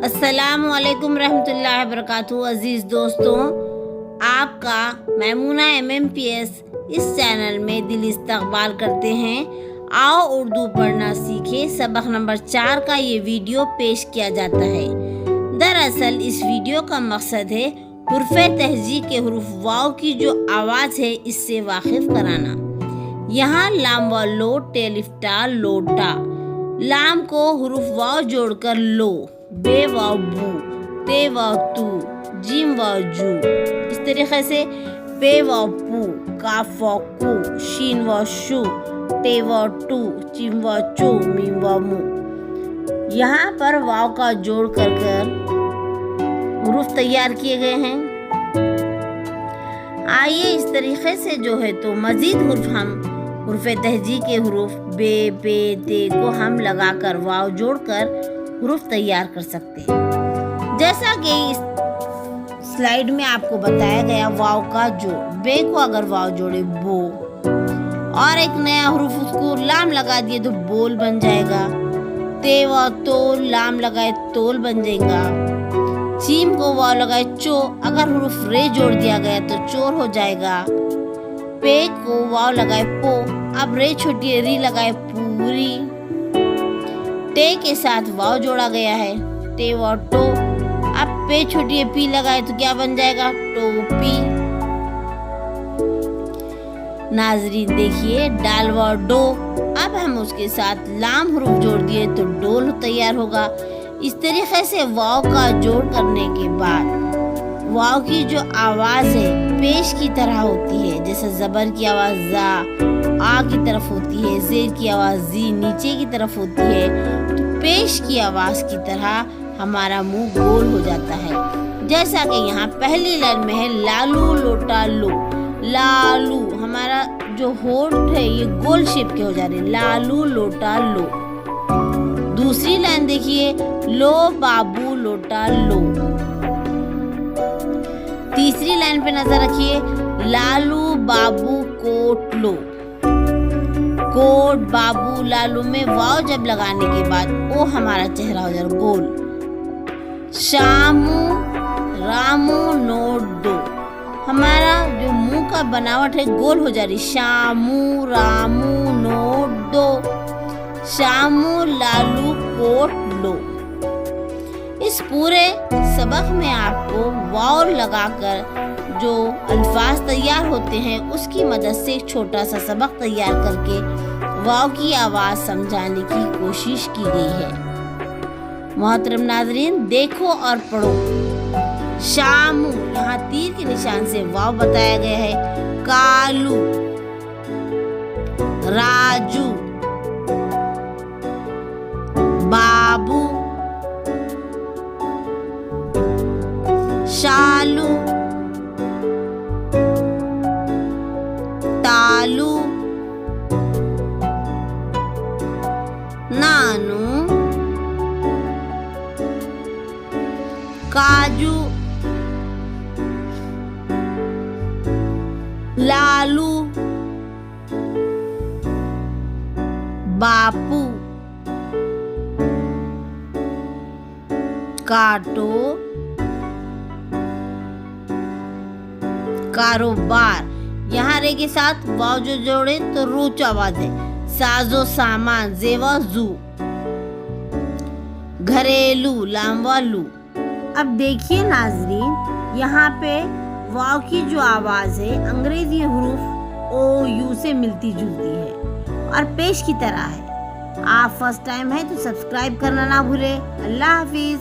अस्सलामुअलैकुम रहमतुल्लाहि वबरकातुहू। अज़ीज़ दोस्तों, आपका मैमूना MMPS इस चैनल में दिल इस्तकबाल करते हैं। आओ उर्दू पढ़ना सीखे सबक नंबर 4 का ये वीडियो पेश किया जाता है। दरअसल इस वीडियो का मकसद है हुर्फ़ तहजी के हुरूफ वाव की जो आवाज़ है इससे वाकिफ कराना। यहाँ लाम व लो, टेलिफ्टा, लोटा, लाम को हुरूफ वाव जोड़कर लो, बे वाव बू, ते वाव तू, जीम वाव जू। इस तरीके से पे वाव पू, काफ वाव कू, शीन वाव शू, टे वाव टू, चिम वाव चू, मीम वाव मू। यहाँ पर वाव का जोड़ कर हुरूफ तैयार किए गए हैं। आइए इस तरीके से जो है तो मजीद हुरूफ तहजी के हुरूफ बे, पे, ते को हम लगाकर वाव जोड़कर हुरूफ तैयार कर सकते हैं। जैसा कि इस स्लाइड में आपको बताया गया वाव का जोड़, बे को अगर वाव जोड़े बो और एक नया हुरूफ उसको लाम लगा दिए तो बोल बन जाएगा। ते व तोल, लाम लगाए तोल बन जाएगा। चीम को वाव लगाए चो, अगर हुरूफ रे जोड़ दिया गया तो चोर हो जाएगा। पे को वाव लगाए पो, अब रे छोटी री लगाए पूरी। टे के साथ वाव जोड़ा गया है, टे व टो, अब पे छोटी पी लगाए तो क्या बन जाएगा, टोपी। नाजरीन देखिए डाल व डो, अब हम उसके साथ लाम हुरूफ जोड़ दिए तो डोल तैयार होगा। इस तरीके से वाव का जोड़ करने के बाद वाव की जो आवाज़ है पेश की तरह होती है। जैसे ज़बर की आवाज़ जा आ की तरफ होती है, ज़ेर की आवाज़ जी नीचे की तरफ होती है, तो पेश की आवाज़ की तरह हमारा मुंह गोल हो जाता है। जैसा कि यहाँ पहली लाइन में है लालू लोटा लो, लालू हमारा जो होठ है ये गोल शेप के हो जा रहे हैं, लालू लोटा लो। दूसरी लाइन देखिए लो बाबू लोटा लो। तीसरी लाइन पे नजर रखिए लालू बाबू कोट लो। कोट बाबू लालू में वाव जब लगाने के बाद वो हमारा चेहरा हो जाएगा गोल। शामू रामू नोट दो, हमारा जो मुंह का बनावट है गोल हो जा रही। शामू रामू नोट दो, शामू लालू कोट लो। इस पूरे सबक में आपको वाव लगाकर जो अल्फाज तैयार होते हैं उसकी मदद से एक छोटा सा सबक तैयार करके वाव की आवाज़ समझाने की कोशिश की गई है। मोहतरम नाजरीन देखो और पढ़ो। शामू, यहाँ तीर के निशान से वाव बताया गया है। कालू, राजू, बाबू, शालू, तालू, नानू, काजू, लालू, बापू, काटो, कारोबार। यहाँ रे के साथ वाव जो जोड़े तो रूच आवाज है। साजो सामान, जेवा जू। घरेलू, लाम वालू। अब देखिए नाजरीन यहाँ पे वाव की जो आवाज है अंग्रेजी हुरूफ ओ यू से मिलती जुलती है और पेश की तरह है। आप फर्स्ट टाइम है तो सब्सक्राइब करना ना भूले। अल्लाह हाफिज।